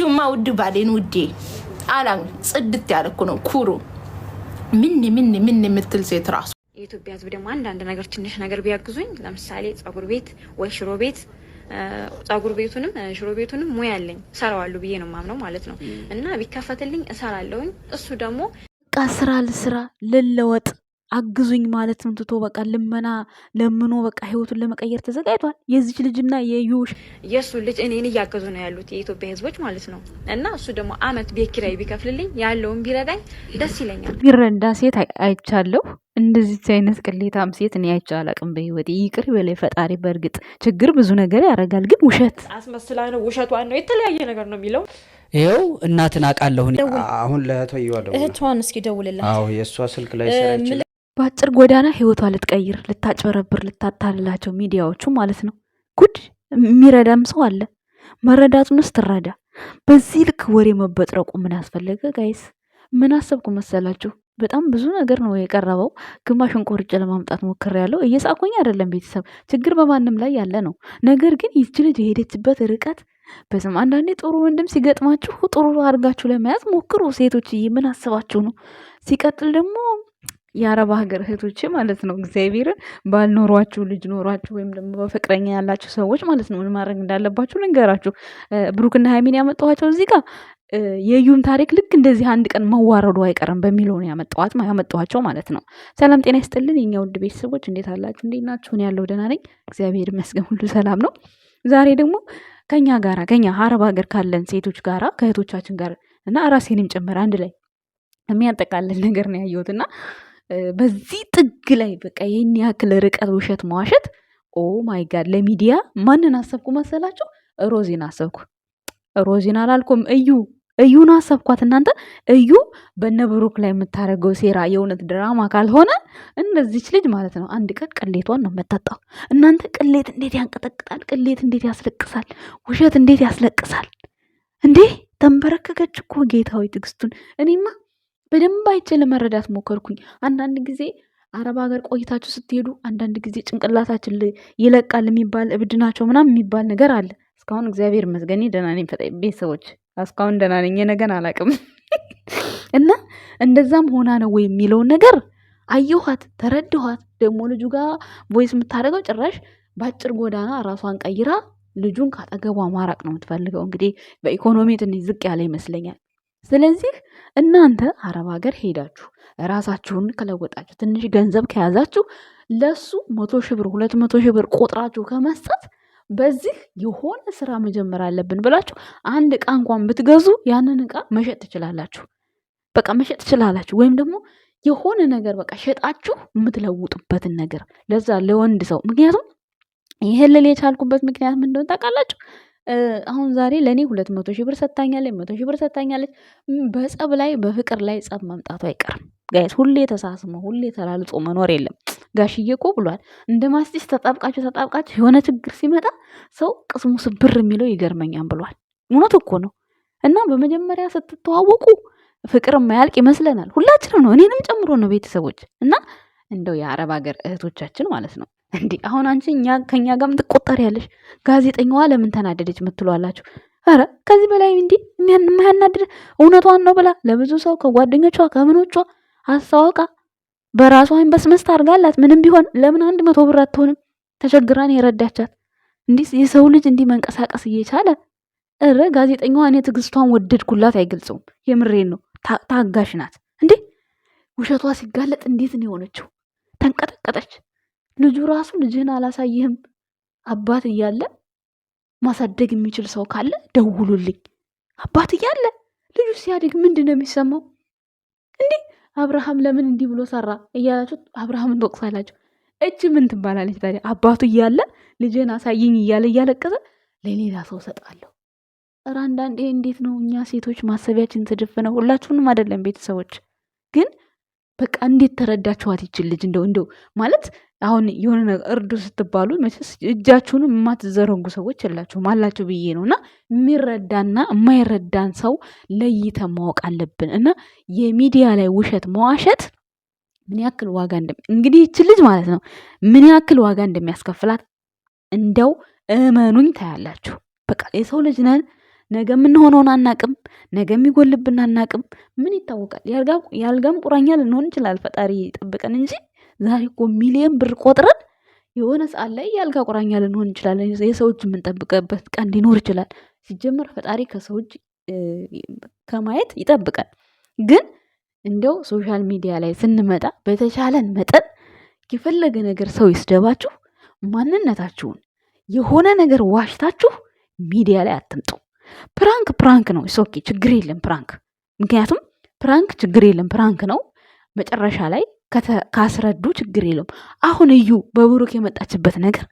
አላግሽማ ውድ ባሌን ውዴ አላም ጽድት ያለኩ ነው ኩሩ ምን የምትል ሴት ራሱ የኢትዮጵያ ሕዝብ ደግሞ አንዳንድ ነገር ትንሽ ነገር ቢያግዙኝ ለምሳሌ ጸጉር ቤት ወይ ሽሮ ቤት ጸጉር ቤቱንም ሽሮ ቤቱንም ሙያ አለኝ ሰራዋለሁ ብዬ ነው ማምነው ማለት ነው እና ቢከፈትልኝ እሰራለሁኝ እሱ ደግሞ ስራ ልስራ ልለወጥ አግዙኝ ማለት ነው ትቶ በቃ ልመና ለምኖ በቃ ህይወቱን ለመቀየር ተዘጋጅቷል። የዚች ልጅና የዩሽ የሱ ልጅ እኔን እያገዙ ነው ያሉት የኢትዮጵያ ህዝቦች ማለት ነው እና እሱ ደግሞ አመት ቤት ኪራይ ቢከፍልልኝ ያለውን ቢረዳኝ ደስ ይለኛል። ቢረዳ ሴት አይቻለሁ። እንደዚህ አይነት ቅሌታም ሴት እኔ አይቼ አላቅም በህይወቴ። ይቅር በላይ ፈጣሪ። በእርግጥ ችግር ብዙ ነገር ያደርጋል፣ ግን ውሸት አስመስላ ነው ውሸቷን ነው የተለያየ ነገር ነው የሚለው። ይኸው እናትን አውቃለሁ አሁን ለተይዋለው እህቷን እስኪ ደውልላት። አዎ የእሷ ስልክ ላይ ሰራች። በአጭር ጎዳና ህይወቷ ልትቀይር ልታጭበረብር ልታታልላቸው ሚዲያዎቹ ማለት ነው። ጉድ የሚረዳም ሰው አለ። መረዳቱንስ ትረዳ። በዚህ ልክ ወሬ መበጥረቁ ምን አስፈለገ ጋይስ? ምን አሰብኩ መሰላችሁ? በጣም ብዙ ነገር ነው የቀረበው። ግማሽን ቆርጬ ለማምጣት ሞክሬያለሁ። እየሳኩኝ አይደለም ቤተሰብ፣ ችግር በማንም ላይ ያለ ነው። ነገር ግን ይህች ልጅ የሄደችበት ርቀት በስም አንዳንዴ ጥሩ ወንድም ሲገጥማችሁ ጥሩ አድርጋችሁ ለመያዝ ሞክሩ ሴቶችዬ። ምን አስባችሁ ነው? ሲቀጥል ደግሞ የአረብ ሀገር እህቶች ማለት ነው እግዚአብሔርን ባልኖሯችሁ ልጅ ኖሯችሁ ወይም ደግሞ በፍቅረኛ ያላችሁ ሰዎች ማለት ነው ምን ማድረግ እንዳለባችሁ ልንገራችሁ። ብሩክና ሃይሚን ያመጣኋቸው እዚህ ጋር የዩም ታሪክ ልክ እንደዚህ አንድ ቀን መዋረዱ አይቀርም በሚለው ነው ያመጣኋቸው ማለት ነው። ሰላም ጤና ይስጥልን የኛ ውድ ቤተሰቦች፣ እንዴት አላችሁ? እንዴት ናችሁ? እኔ ያለው ደህና ነኝ እግዚአብሔር ይመስገን፣ ሁሉ ሰላም ነው። ዛሬ ደግሞ ከኛ አረብ ሀገር ካለን ሴቶች ጋራ ከእህቶቻችን ጋር እና ራሴንም ጭምር አንድ ላይ የሚያጠቃልል ነገር ነው ያየሁትና በዚህ ጥግ ላይ በቃ ይህን ያክል ርቀት ውሸት መዋሸት፣ ኦ ማይ ጋድ። ለሚዲያ ማንን አሰብኩ መሰላችሁ? ሮዚን አሰብኩ። ሮዚን አላልኩም፣ እዩን አሰብኳት። እናንተ እዩ በነብሩክ ላይ የምታደርገው ሴራ የእውነት ድራማ ካልሆነ እነዚች ልጅ ማለት ነው አንድ ቀን ቅሌቷን ነው የምታጣው። እናንተ ቅሌት እንዴት ያንቀጠቅጣል! ቅሌት እንዴት ያስለቅሳል! ውሸት እንዴት ያስለቅሳል! እንዴ ተንበረከከች እኮ ጌታዊ ትዕግስቱን። እኔማ በደንብ አይቼ ለመረዳት ሞከርኩኝ። አንዳንድ ጊዜ አረብ ሀገር ቆይታችሁ ስትሄዱ አንዳንድ ጊዜ ጭንቅላታችን ይለቃል የሚባል እብድ ናቸው ምናምን የሚባል ነገር አለ። እስካሁን እግዚአብሔር ይመስገን ደህና ነኝ። ቤተሰቦች እስካሁን ደህና ነኝ። የነገን አላውቅም እና እንደዛም ሆና ነው ወይ የሚለውን ነገር አየኋት፣ ተረድኋት። ደግሞ ልጁ ጋር ቮይስ የምታደርገው ጭራሽ በአጭር ጎዳና ራሷን ቀይራ ልጁን ካጠገቧ ማራቅ ነው የምትፈልገው። እንግዲህ በኢኮኖሚ ትንሽ ዝቅ ያለ ይመስለኛል። ስለዚህ እናንተ አረብ ሀገር ሄዳችሁ ራሳችሁን ከለወጣችሁ ትንሽ ገንዘብ ከያዛችሁ ለሱ 100 ሺህ ብር 200 ሺህ ብር ቆጥራችሁ ከመስጠት በዚህ የሆነ ስራ መጀመር አለብን ብላችሁ አንድ እቃ እንኳን ብትገዙ ያንን እቃ መሸጥ ትችላላችሁ። በቃ መሸጥ ትችላላችሁ። ወይም ደግሞ የሆነ ነገር በቃ ሸጣችሁ የምትለውጡበትን ነገር ለዛ ለወንድ ሰው። ምክንያቱም ይሄን ልል የቻልኩበት ምክንያት ምን እንደሆነ ታውቃላችሁ? አሁን ዛሬ ለኔ 200 ሺህ ብር ሰጣኛለች፣ 100 ሺህ ብር ሰጣኛለች። በጸብ ላይ በፍቅር ላይ ጸብ ማምጣቱ አይቀርም ጋይስ። ሁሌ ተሳስሞ ሁሌ ተላልጾ መኖር የለም። ጋሽዬ እኮ ብሏል፣ እንደ ማስቲስ ተጣብቃችሁ የሆነ ችግር ሲመጣ ሰው ቅስሙ ስብር የሚለው ይገርመኛል ብሏል። እውነት እኮ ነው። እና በመጀመሪያ ስትተዋወቁ ፍቅር የማያልቅ ይመስለናል፣ ሁላችንም ነው፣ እኔንም ጨምሮ ነው ቤተሰቦች። እና እንደው የአረብ ሀገር እህቶቻችን ማለት ነው እንዴ አሁን አንቺ ከኛ ጋርም ትቆጠሪያለሽ። ጋዜጠኛዋ ለምን ተናደደች ምትሏላችሁ? አረ ከዚህ በላይ እንዴ የማያናድድ እውነቷን ነው ብላ ለብዙ ሰው ከጓደኞቿ ከምኖቿ አስተዋውቃ በራሷ ኢንቨስትመንት አድርጋላት ምንም ቢሆን ለምን 100 ብር አትሆንም? ተቸግራን የረዳቻት እንዲህ የሰው ልጅ እንዲህ መንቀሳቀስ እየቻለ እረ ጋዜጠኛዋ እኔ ትዕግስቷን ወደድኩላት። አይገልጸውም። የምሬን ነው። ታጋሽ ናት እንዴ። ውሸቷ ሲጋለጥ እንዴት ነው የሆነችው? ተንቀጠቀጠች። ልጁ ራሱ ልጅህን አላሳይህም አባት እያለ ማሳደግ የሚችል ሰው ካለ ደውሉልኝ። አባት እያለ ልጁ ሲያድግ ምንድን ነው የሚሰማው? እንዴ አብርሃም ለምን እንዲህ ብሎ ሰራ እያላችሁ አብርሃምን ትወቅሳላችሁ። እጅ ምን ትባላለች ታዲያ? አባቱ እያለ ልጅህን አሳይኝ እያለ እያለቀሰ ለሌላ ሰው ሰጣለሁ። ኧረ አንዳንዴ እንዴት ነው እኛ ሴቶች ማሰቢያችን ተደፈነ። ሁላችሁንም አይደለም ቤተሰቦች፣ ግን በቃ እንዴት ተረዳችኋት ይችል ልጅ? እንደው ማለት አሁን የሆነ እርዱ ስትባሉ መቼስ እጃችሁን የማትዘረጉ ሰዎች የላችሁም አላችሁ ብዬ ነው። እና የሚረዳና የማይረዳን ሰው ለይተን ማወቅ አለብን። እና የሚዲያ ላይ ውሸት መዋሸት ምን ያክል ዋጋ እንግዲህ ይች ልጅ ማለት ነው ምን ያክል ዋጋ እንደሚያስከፍላት እንደው እመኑኝ ታያላችሁ። በቃ የሰው ልጅ ነን፣ ነገ የምንሆነውን አናቅም። ነገ የሚጎልብን አናቅም። ምን ይታወቃል? የአልጋም ቁራኛ ልንሆን ይችላል። ፈጣሪ ጠብቀን እንጂ ዛሬ እኮ ሚሊየን ብር ቆጥረን የሆነ ሰዓት ላይ የአልጋ ቁራኛ ልንሆን እንችላለን። የሰው እጅ የምንጠብቅበት ቀን ሊኖር ይችላል። ሲጀመር ፈጣሪ ከሰው እጅ ከማየት ይጠብቃል። ግን እንደው ሶሻል ሚዲያ ላይ ስንመጣ በተቻለን መጠን የፈለገ ነገር ሰው ይስደባችሁ፣ ማንነታችሁን የሆነ ነገር ዋሽታችሁ ሚዲያ ላይ አትምጡ። ፕራንክ ነው። ኦኬ ችግር የለም ፕራንክ። ምክንያቱም ፕራንክ ችግር የለም ፕራንክ ነው። መጨረሻ ላይ ካስረዱ ችግር የለውም። አሁን እዩ በብሩክ የመጣችበት ነገር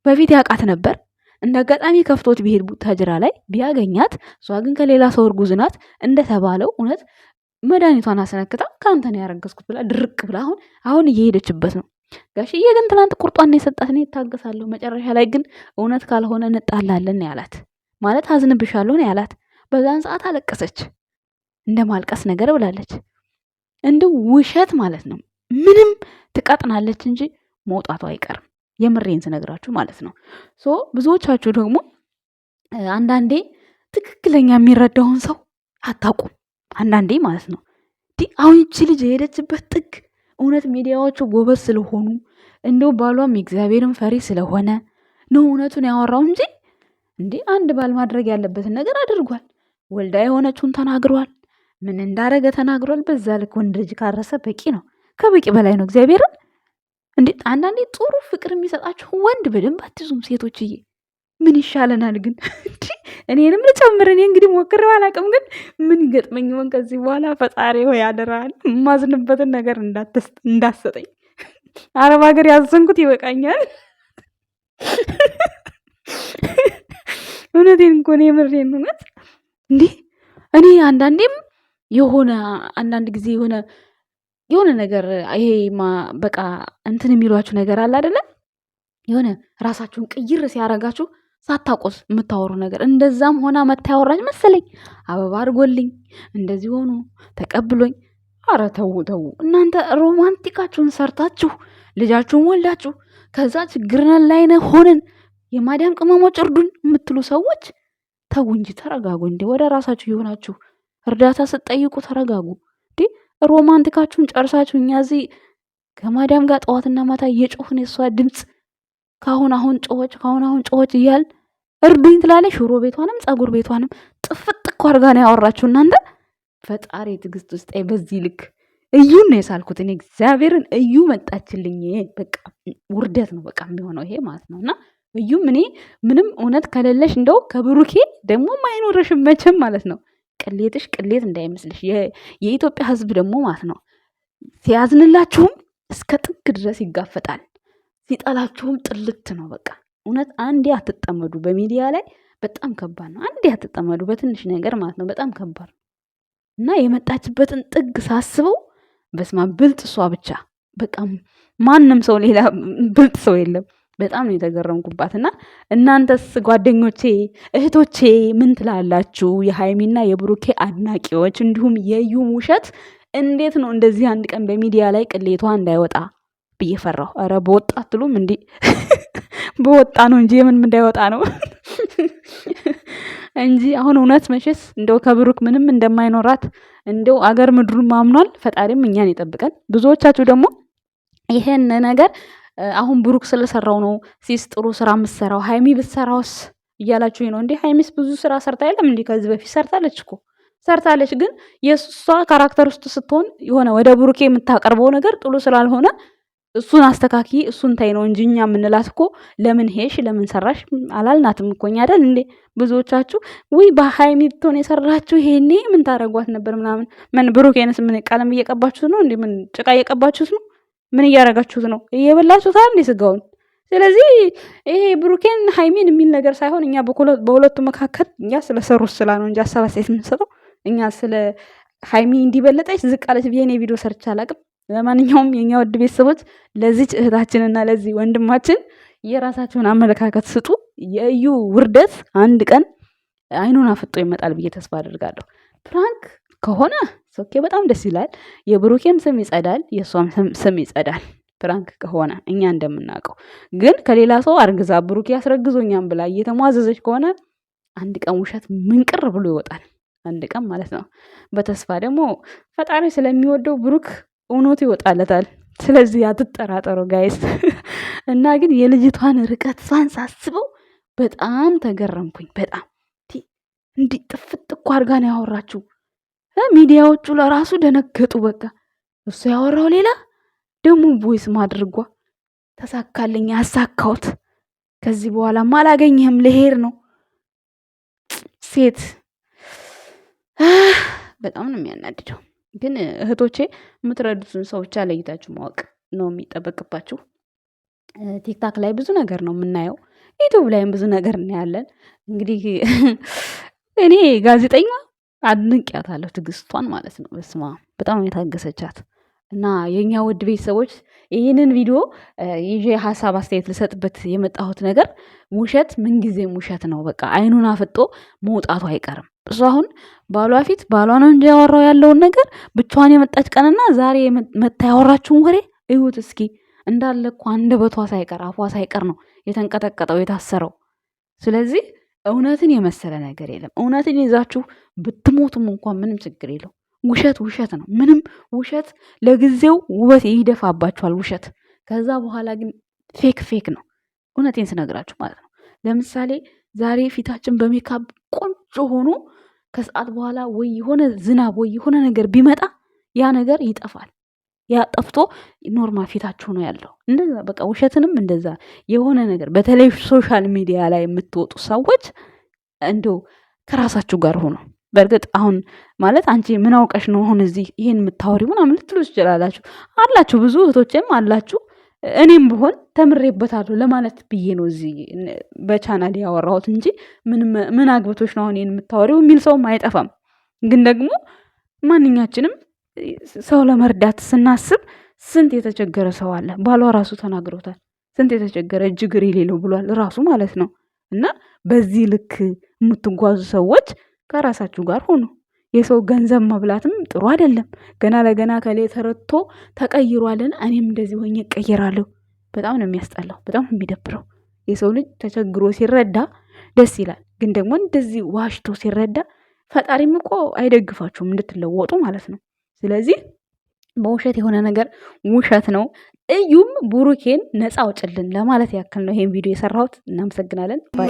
በፊት ያውቃት ነበር። እንደ አጋጣሚ ከፍቶት ቢሄድ ቡታጅራ ላይ ቢያገኛት፣ እሷ ግን ከሌላ ሰው እርጉዝ ናት እንደተባለው እውነት መድኃኒቷን አስነክታ ከአንተ ነው ያረገዝኩት ብላ ድርቅ ብላ አሁን እየሄደችበት ነው። ጋሽዬ ግን ትናንት ቁርጧን የሰጣት እኔ እታገሳለሁ፣ መጨረሻ ላይ ግን እውነት ካልሆነ እንጣላለን ያላት ማለት አዝንብሻለሁ ነው ያላት። በዛን ሰዓት አለቀሰች፣ እንደ ማልቀስ ነገር ብላለች። እንደ ውሸት ማለት ነው። ምንም ትቀጥናለች እንጂ መውጣቱ አይቀርም። የምሬን ስነግራችሁ ማለት ነው። ብዙዎቻችሁ ደግሞ አንዳንዴ ትክክለኛ የሚረዳውን ሰው አታውቁም። አንዳንዴ ማለት ነው። አሁን ይቺ ልጅ የሄደችበት ጥግ እውነት ሚዲያዎቹ ጎበዝ ስለሆኑ እንደው ባሏም የእግዚአብሔርን ፈሪ ስለሆነ ነው እውነቱን ያወራው እንጂ አንድ ባል ማድረግ ያለበትን ነገር አድርጓል። ወልዳ የሆነችውን ተናግሯል። ምን እንዳረገ ተናግሯል። በዛ ልክ ወንድ ልጅ ካረሰ በቂ ነው፣ ከበቂ በላይ ነው። እግዚአብሔርን አንዳንዴ ጥሩ ፍቅር የሚሰጣችሁ ወንድ በደንብ አትዙም ሴቶችዬ። ምን ይሻለናል ግን? እኔንም ልጨምር። እኔ እንግዲህ ሞክሬው አላውቅም፣ ግን ምን ገጥመኝ ሆን ከዚህ በኋላ ፈጣሪ ሆይ ያደራል፣ የማዝንበትን ነገር እንዳሰጠኝ። አረብ ሀገር ያዘንኩት ይበቃኛል። እውነቴን እኮ ነው፣ የምሬን እውነት። እኔ አንዳንዴም አንዳንድ ጊዜ የሆነ ነገር ይሄ በቃ እንትን የሚሏችሁ ነገር አለ አይደለ? የሆነ ራሳችሁን ቅይር ሲያረጋችሁ ሳታቆስ የምታወሩ ነገር። እንደዛም ሆና መታ ያወራች መሰለኝ። አበባ አድርጎልኝ እንደዚህ ሆኖ ተቀብሎኝ። አረ ተው እናንተ ሮማንቲካችሁን ሰርታችሁ ልጃችሁን ወልዳችሁ ከዛ ችግር ላይ ሆነን የማዳም ቅመሞች እርዱን የምትሉ ሰዎች ተው እንጂ ተረጋጉ። ወደ ራሳችሁ የሆናችሁ እርዳታ ስትጠይቁ ተረጋጉ። ሮማንቲካችሁን ጨርሳችሁ እኛ እዚህ ከማዳም ጋር ጠዋትና ማታ እየጮህን የሷ ድምፅ ካሁን አሁን ጮኸች እያል እርዱኝ ትላለች። ሽሮ ቤቷንም ጸጉር ቤቷንም ጥፍጥ እኮ አድርጋ ነው ያወራችሁ እናንተ። ፈጣሪ ትዕግስት ውስጥ በዚህ ልክ እዩን ነው የሳልኩት እኔ እግዚአብሔርን። እዩ መጣችልኝ። በቃ ውርደት ነው በቃ የሚሆነው ይሄ ማለት ነው። እና እዩም እኔ ምንም እውነት ከሌለሽ እንደው ከብሩኬ ደግሞ አይኖርሽም መቼም ማለት ነው። ቅሌትሽ ቅሌት እንዳይመስልሽ። የኢትዮጵያ ሕዝብ ደግሞ ማለት ነው ሲያዝንላችሁም እስከ ጥግ ድረስ ይጋፈጣል፣ ሲጠላችሁም ጥልት ነው። በቃ እውነት አንዴ አትጠመዱ። በሚዲያ ላይ በጣም ከባድ ነው። አንዴ አትጠመዱ በትንሽ ነገር ማለት ነው። በጣም ከባድ ነው። እና የመጣችበትን ጥግ ሳስበው በስማ ብልጥ እሷ ብቻ በቃ ማንም ሰው ሌላ ብልጥ ሰው የለም። በጣም ነው የተገረምኩባት። እና እናንተስ ጓደኞቼ እህቶቼ ምን ትላላችሁ? የሃይሚና የብሩኬ አድናቂዎች እንዲሁም የዩም ውሸት እንዴት ነው እንደዚህ አንድ ቀን በሚዲያ ላይ ቅሌቷ እንዳይወጣ ብዬ ፈራሁ። ኧረ በወጣ አትሉም እንዴ? በወጣ ነው እንጂ የምን እንዳይወጣ ነው እንጂ አሁን እውነት መቼስ እንደው ከብሩክ ምንም እንደማይኖራት እንደው አገር ምድሩን ማምኗል። ፈጣሪም እኛን ይጠብቀን። ብዙዎቻችሁ ደግሞ ይሄን ነገር አሁን ብሩክ ስለሰራው ነው ሲስ ጥሩ ስራ የምትሰራው ሃይሚ ብትሰራውስ እያላችሁ ነው እንዴ? ሃይሚስ ብዙ ስራ ሰርታ የለም እንዴ? ከዚህ በፊት ሰርታለች። ግን የእሷ ካራክተር ውስጥ ስትሆን የሆነ ወደ ብሩኬ የምታቀርበው ነገር ጥሩ ስላልሆነ እሱን አስተካኪ እሱን ታይ ነው እንጂ እኛ የምንላት እኮ ለምን ሄሽ ለምን ሰራሽ አላልናትም እኮ እኛ አይደል እንዴ? ብዙዎቻችሁ ውይ በሃይሚ ብትሆን የሰራችሁ ይሄኔ ምን ታረጓት ነበር ምናምን። ምን ብሩኬንስ ምን ቀለም እየቀባችሁት ነው እንዴ? ምን ጭቃ እየቀባችሁት ነው? ምን እያረጋችሁት ነው? እየበላችሁታል እንዴ ስጋውን? ስለዚህ ይሄ ብሩኬን ሃይሚን የሚል ነገር ሳይሆን እኛ በሁለቱ መካከል እኛ ስለሰሩት ስላ ነው እንጂ ሀሳብ አስተያየት የምንሰጠው እኛ ስለ ሃይሚ እንዲበለጠች ዝቅ አለች ብዬ ነው ቪዲዮ ሰርቼ አላቅም። ለማንኛውም የኛ ውድ ቤተሰቦች ለዚች እህታችንና ለዚህ ወንድማችን የራሳችሁን አመለካከት ስጡ። የእዩ ውርደት አንድ ቀን አይኑን አፍጦ ይመጣል ብዬ ተስፋ አደርጋለሁ። ፕራንክ ከሆነ ኦኬ በጣም ደስ ይላል። የብሩኬም ስም ይጸዳል፣ የእሷም ስም ይጸዳል። ፕራንክ ከሆነ እኛ እንደምናውቀው ግን ከሌላ ሰው አርግዛ ብሩኬ ያስረግዞኛም ብላ እየተሟዘዘች ከሆነ አንድ ቀን ውሸት ምንቅር ብሎ ይወጣል። አንድ ቀን ማለት ነው። በተስፋ ደግሞ ፈጣሪ ስለሚወደው ብሩክ እውነቱ ይወጣለታል። ስለዚህ አትጠራጠሩ ጋይስ። እና ግን የልጅቷን ርቀት ሳስበው በጣም ተገረምኩኝ። በጣም እንዲህ ጥፍጥ እኮ አድርጋ ነው ያወራችሁ። ሚዲያዎቹ ለራሱ ደነገጡ። በቃ እሱ ያወራው ሌላ ደግሞ ቮይስ ማድርጓ ተሳካልኝ፣ አሳካውት። ከዚህ በኋላ አላገኘህም ልሄድ ነው። ሴት በጣም ነው የሚያናድደው። ግን እህቶቼ የምትረዱትን ሰው ብቻ ለይታችሁ ማወቅ ነው የሚጠበቅባችሁ። ቲክታክ ላይ ብዙ ነገር ነው የምናየው፣ ዩቱብ ላይም ብዙ ነገር እናያለን። እንግዲህ እኔ ጋዜጠኛ አድንቄያታለሁ፣ ትዕግስቷን ማለት ነው። በስማ በጣም የታገሰቻት እና የኛ ውድ ቤተሰቦች ይህንን ቪዲዮ ይዤ ሀሳብ አስተያየት ልሰጥበት የመጣሁት ነገር ውሸት ምንጊዜም ውሸት ነው። በቃ አይኑን አፍጦ መውጣቱ አይቀርም። እሱ አሁን ባሏ ፊት ባሏ ነው እንጂ ያወራው ያለውን ነገር ብቻዋን የመጣች ቀንና ዛሬ መታ ያወራችውን ወሬ እዩት እስኪ። እንዳለ እኮ አንደበቷ ሳይቀር አፏ ሳይቀር ነው የተንቀጠቀጠው የታሰረው። ስለዚህ እውነትን የመሰለ ነገር የለም። እውነትን ይዛችሁ ብትሞቱም እንኳን ምንም ችግር የለው። ውሸት ውሸት ነው። ምንም ውሸት ለጊዜው ውበት ይደፋባችኋል ውሸት። ከዛ በኋላ ግን ፌክ ነው። እውነቴን ስነግራችሁ ማለት ነው። ለምሳሌ ዛሬ ፊታችን በሜካፕ ቆንጆ ሆኖ ከሰዓት በኋላ ወይ የሆነ ዝናብ ወይ የሆነ ነገር ቢመጣ ያ ነገር ይጠፋል። ያ ጠፍቶ ኖርማል ፊታችሁ ነው ያለው። እንደዛ በቃ ውሸትንም እንደዛ የሆነ ነገር በተለይ ሶሻል ሚዲያ ላይ የምትወጡ ሰዎች እንደው ከራሳችሁ ጋር ሆኖ በእርግጥ አሁን ማለት አንቺ ምን አውቀሽ ነው አሁን እዚህ ይሄን የምታወሪው ምናምን ልትሉ ትችላላችሁ። አላችሁ ብዙ እህቶችም አላችሁ። እኔም ብሆን ተምሬበታለሁ ለማለት ብዬ ነው እዚህ በቻናል ያወራሁት እንጂ ምን አግብቶሽ ነው አሁን ይሄን የምታወሪው የሚል ሰውም አይጠፋም። ግን ደግሞ ማንኛችንም ሰው ለመርዳት ስናስብ ስንት የተቸገረ ሰው አለ። ባሏ ራሱ ተናግሮታል። ስንት የተቸገረ እጅግር የሌለው ብሏል ራሱ ማለት ነው። እና በዚህ ልክ የምትጓዙ ሰዎች ከራሳችሁ ጋር ሆኑ። የሰው ገንዘብ መብላትም ጥሩ አይደለም። ገና ለገና ከሌ ተረድቶ ተቀይሯልን እኔም እንደዚህ ሆኜ እቀይራለሁ። በጣም ነው የሚያስጠላው፣ በጣም የሚደብረው። የሰው ልጅ ተቸግሮ ሲረዳ ደስ ይላል። ግን ደግሞ እንደዚህ ዋሽቶ ሲረዳ ፈጣሪም እኮ አይደግፋችሁም እንድትለወጡ ማለት ነው። ስለዚህ በውሸት የሆነ ነገር ውሸት ነው። እዩም ቡሩኬን ነፃ አውጭልን ለማለት ያክል ነው ይሄን ቪዲዮ የሰራሁት። እናመሰግናለን። ባይ